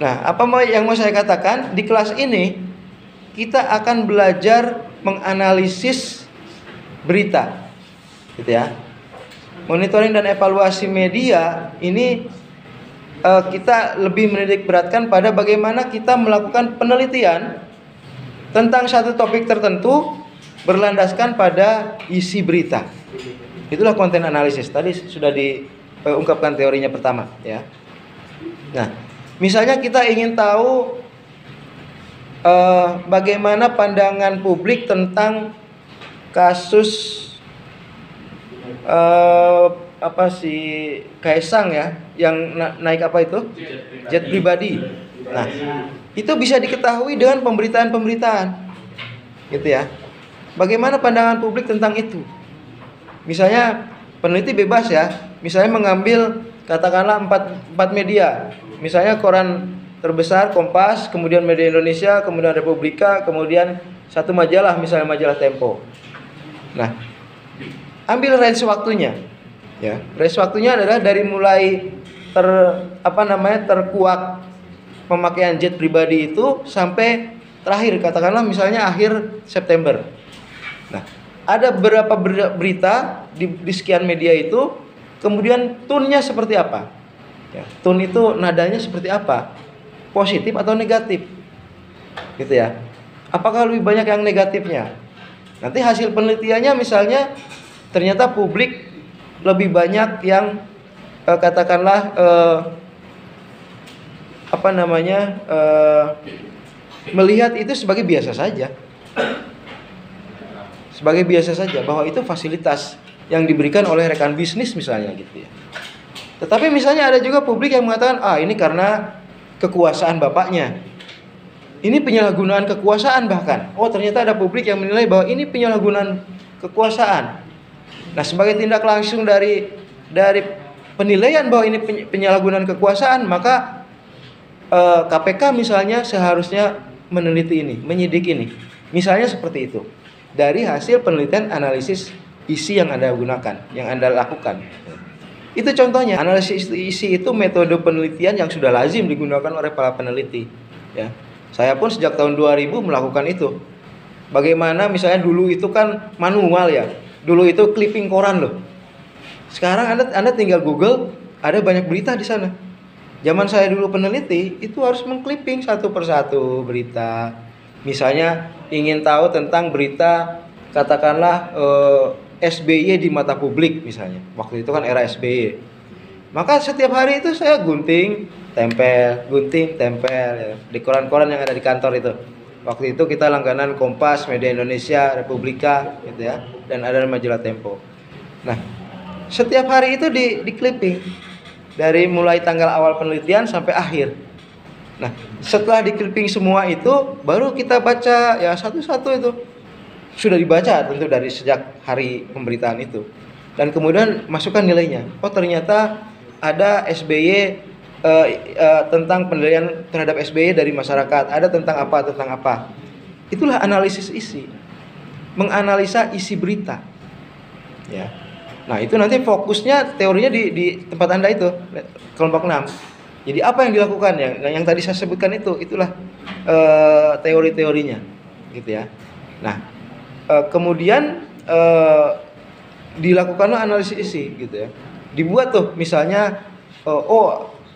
Nah, yang mau saya katakan di kelas ini kita akan belajar menganalisis berita, gitu ya. Monitoring dan evaluasi media ini kita lebih menitik beratkan pada bagaimana kita melakukan penelitian tentang satu topik tertentu berlandaskan pada isi berita. Itulah konten analisis. Tadi sudah diungkapkan teorinya pertama, ya. Nah, misalnya kita ingin tahu bagaimana pandangan publik tentang kasus Kaisang ya, yang naik apa itu? Jet pribadi. Nah, itu bisa diketahui dengan pemberitaan-pemberitaan, gitu ya. Bagaimana pandangan publik tentang itu? Misalnya peneliti bebas ya, misalnya mengambil katakanlah 4 media, misalnya koran terbesar Kompas, kemudian Media Indonesia, kemudian Republika, kemudian satu majalah, misalnya majalah Tempo. Nah, ambil range waktunya, ya. Range waktunya adalah dari mulai terkuak pemakaian jet pribadi itu sampai terakhir, katakanlah misalnya akhir September. Nah, ada beberapa berita di sekian media itu, kemudian tone-nya seperti apa? Ya, tone itu nadanya seperti apa? Positif atau negatif? Gitu ya. Apakah lebih banyak yang negatifnya? Nanti hasil penelitiannya misalnya ternyata publik lebih banyak yang melihat itu sebagai biasa saja. Sebagai biasa saja, bahwa itu fasilitas yang diberikan oleh rekan bisnis misalnya, gitu ya. Tetapi misalnya ada juga publik yang mengatakan, ini karena kekuasaan bapaknya. Ini penyalahgunaan kekuasaan bahkan. Ternyata ada publik yang menilai bahwa ini penyalahgunaan kekuasaan. Nah, sebagai tindak langsung dari penilaian bahwa ini penyalahgunaan kekuasaan, maka KPK misalnya seharusnya meneliti ini, menyidik ini. Misalnya seperti itu. Dari hasil penelitian analisis isi yang Anda gunakan, yang Anda lakukan. Itu contohnya. Analisis isi itu metode penelitian yang sudah lazim digunakan oleh para peneliti, ya. Saya pun sejak tahun 2000 melakukan itu. Bagaimana misalnya dulu itu kan manual ya. Dulu itu clipping koran loh. Sekarang Anda tinggal Google, ada banyak berita di sana. Zaman saya dulu peneliti, itu harus mengclipping satu persatu berita. Misalnya ingin tahu tentang berita katakanlah SBY di mata publik misalnya. Waktu itu kan era SBY. Maka setiap hari itu saya gunting, tempel ya, di koran-koran yang ada di kantor itu. Waktu itu kita langganan Kompas, Media Indonesia, Republika, gitu ya, dan ada majalah Tempo. Nah, setiap hari itu di clipping dari mulai tanggal awal penelitian sampai akhir. Nah, setelah di clipping semua itu, baru kita baca ya satu-satu itu. Sudah dibaca tentu dari sejak hari pemberitaan itu. Dan kemudian masukkan nilainya. Ternyata ada SBY tentang penilaian terhadap SBY dari masyarakat, ada tentang apa. Itulah analisis isi, menganalisa isi berita, ya. Nah, itu nanti fokusnya teorinya di tempat Anda itu, kelompok 6. Jadi apa yang dilakukan yang tadi saya sebutkan itulah teori-teorinya, gitu ya. Nah, kemudian dilakukanlah analisis isi, gitu ya. Dibuat tuh misalnya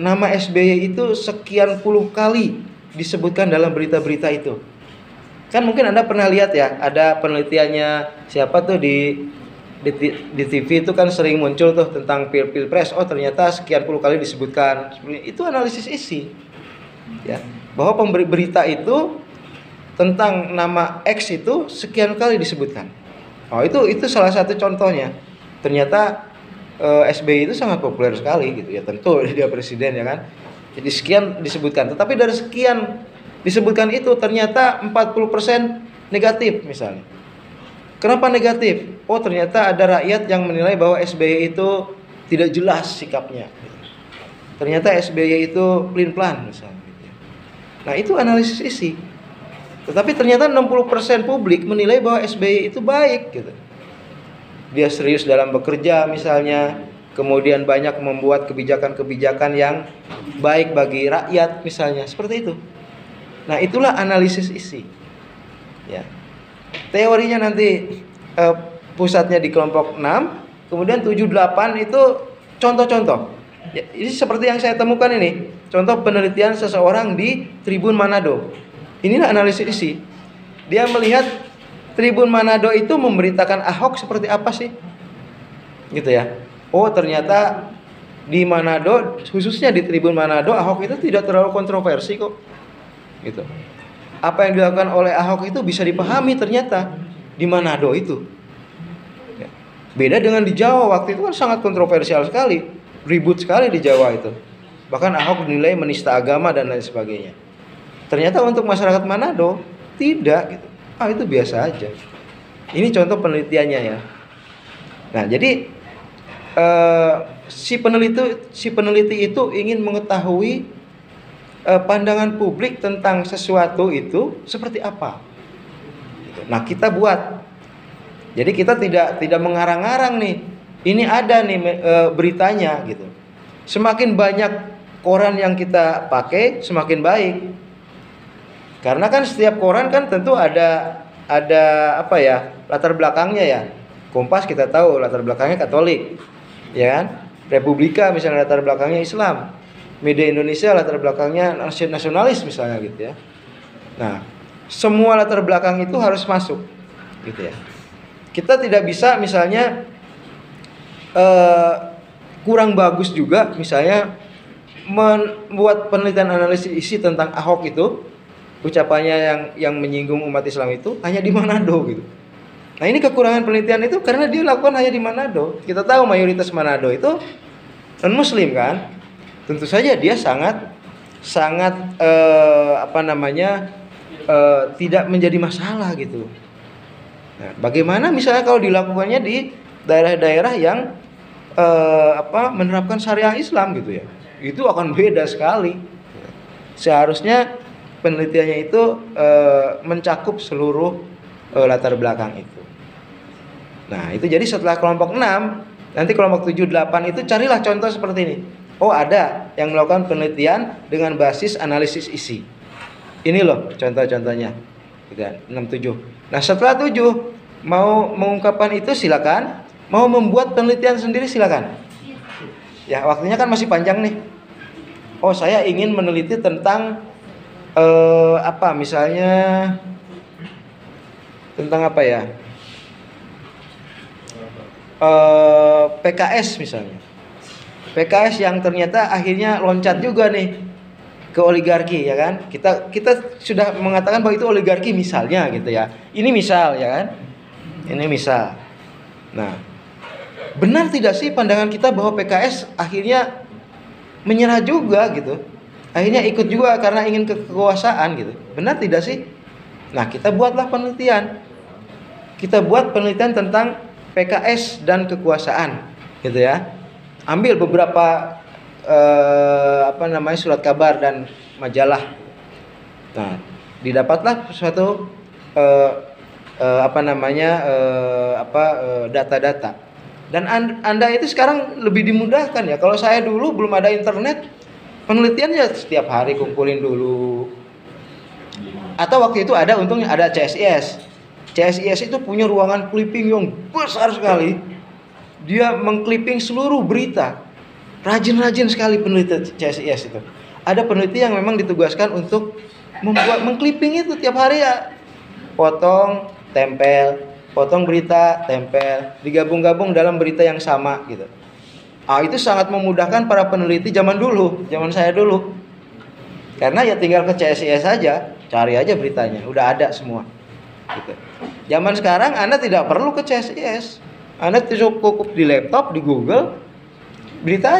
nama SBY itu sekian puluh kali disebutkan dalam berita-berita itu. Kan mungkin Anda pernah lihat ya, ada penelitiannya siapa tuh di TV itu kan sering muncul tuh tentang Pilpres. Ternyata sekian puluh kali disebutkan. Itu analisis isi. Ya, bahwa pemberi berita itu tentang nama X itu sekian kali disebutkan. Itu salah satu contohnya. Ternyata SBY itu sangat populer sekali gitu ya, tentu dia presiden ya kan. Jadi sekian disebutkan, tetapi dari sekian disebutkan itu ternyata 40% negatif misalnya. Kenapa negatif? Ternyata ada rakyat yang menilai bahwa SBY itu tidak jelas sikapnya. Ternyata SBY itu pelin-pelan misalnya. Nah, itu analisis isi. Tetapi ternyata 60% publik menilai bahwa SBY itu baik gitu. Dia serius dalam bekerja misalnya, kemudian banyak membuat kebijakan-kebijakan yang baik bagi rakyat misalnya, seperti itu. Nah, itulah analisis isi. Ya. Teorinya nanti pusatnya di kelompok 6, kemudian 7, 8 itu contoh-contoh. Ya, ini seperti yang saya temukan ini, contoh penelitian seseorang di Tribun Manado. Inilah analisis isi. Dia melihat Tribun Manado itu memberitakan Ahok seperti apa sih? Gitu ya. Oh, ternyata di Manado, khususnya di Tribun Manado, Ahok itu tidak terlalu kontroversi kok. Gitu. Apa yang dilakukan oleh Ahok itu bisa dipahami ternyata di Manado itu. Ya. Beda dengan di Jawa, waktu itu kan sangat kontroversial sekali, ribut sekali di Jawa itu. Bahkan Ahok dinilai menista agama dan lain sebagainya. Ternyata untuk masyarakat Manado tidak gitu. Itu biasa aja. Ini contoh penelitiannya ya. Nah, jadi si peneliti itu ingin mengetahui pandangan publik tentang sesuatu itu seperti apa. Nah, kita buat. Jadi kita tidak mengarang-arang nih. Ini ada nih beritanya gitu. Semakin banyak koran yang kita pakai, semakin baik. Karena kan setiap koran kan tentu ada apa ya, latar belakangnya ya. Kompas kita tahu latar belakangnya Katolik, ya kan? Republika misalnya latar belakangnya Islam. Media Indonesia latar belakangnya nasionalis misalnya gitu ya. Nah, semua latar belakang itu harus masuk, gitu ya. Kita tidak bisa misalnya kurang bagus juga misalnya membuat penelitian analisis isi tentang Ahok itu, ucapannya yang menyinggung umat Islam itu hanya di Manado gitu. Nah, ini kekurangan penelitian itu karena dia lakukan hanya di Manado. Kita tahu mayoritas Manado itu non-Muslim kan. Tentu saja dia sangat tidak menjadi masalah gitu. Nah, bagaimana misalnya kalau dilakukannya di daerah-daerah yang menerapkan syariah Islam gitu ya? Itu akan beda sekali. Seharusnya penelitiannya itu mencakup seluruh latar belakang itu. Nah, itu jadi setelah kelompok 6, nanti kelompok 7, 8 itu carilah contoh seperti ini. Oh, ada yang melakukan penelitian dengan basis analisis isi. Ini loh contoh-contohnya. 6, 7. Nah, setelah 7 mau mengungkapkan itu silakan, mau membuat penelitian sendiri silakan. Ya, waktunya kan masih panjang nih. Oh, saya ingin meneliti tentang misalnya tentang apa ya? PKS misalnya. PKS yang ternyata akhirnya loncat juga nih ke oligarki, ya kan? Kita sudah mengatakan bahwa itu oligarki misalnya gitu ya. Ini misal, ya kan? Ini misal. Nah, benar tidak sih pandangan kita bahwa PKS akhirnya menyerah juga gitu? Akhirnya ikut juga karena ingin kekuasaan gitu. Benar tidak sih? Nah, kita buatlah penelitian. Kita buat penelitian tentang PKS dan kekuasaan, gitu ya. Ambil beberapa surat kabar dan majalah. Nah, didapatlah suatu data-data. Dan Anda itu sekarang lebih dimudahkan ya. Kalau saya dulu belum ada internet, penelitiannya setiap hari kumpulin dulu. Atau waktu itu untungnya ada CSIS. CSIS itu punya ruangan clipping yang besar sekali. Dia mengclipping seluruh berita. Rajin-rajin sekali peneliti CSIS itu. Ada peneliti yang memang ditugaskan untuk mengclipping itu tiap hari ya. Potong, tempel, potong berita, tempel, digabung-gabung dalam berita yang sama gitu. Itu sangat memudahkan para peneliti zaman saya dulu. Karena ya tinggal ke CSIS saja, cari aja beritanya, udah ada semua. Gitu. Zaman sekarang Anda tidak perlu ke CSIS. Anda cukup di laptop, di Google, berita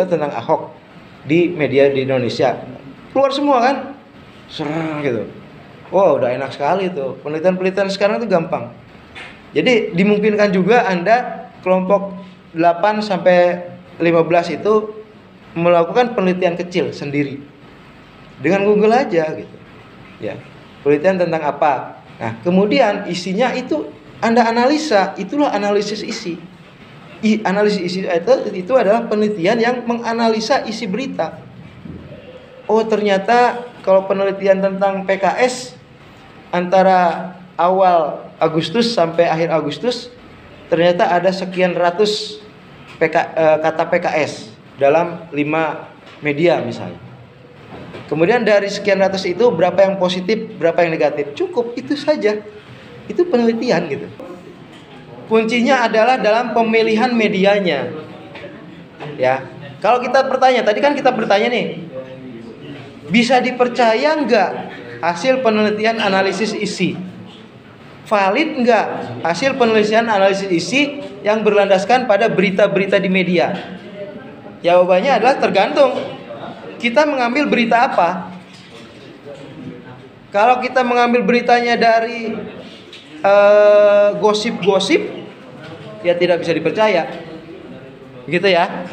tentang Ahok di media di Indonesia. Keluar semua kan? Serang gitu. Wow, udah enak sekali tuh. Penelitian-penelitian sekarang itu gampang. Jadi dimungkinkan juga Anda kelompok 8 sampai 15 itu melakukan penelitian kecil sendiri. Dengan Google aja gitu. Ya. Penelitian tentang apa? Nah, kemudian isinya itu Anda analisa, itulah analisis isi. Analisis isi itu adalah penelitian yang menganalisa isi berita. Oh, ternyata kalau penelitian tentang PKS antara awal Agustus sampai akhir Agustus, ternyata ada sekian ratus kata PKS dalam 5 media misalnya. Kemudian dari sekian ratus itu berapa yang positif, berapa yang negatif. Cukup itu saja. Itu penelitian gitu. Kuncinya adalah dalam pemilihan medianya. Ya. Kalau kita bertanya, tadi kan kita bertanya nih, bisa dipercaya nggak hasil penelitian analisis isi? Valid nggak hasil penelitian analisis isi yang berlandaskan pada berita-berita di media? Jawabannya adalah tergantung. Kita mengambil berita apa? Kalau kita mengambil beritanya dari gosip-gosip, ya tidak bisa dipercaya, gitu ya.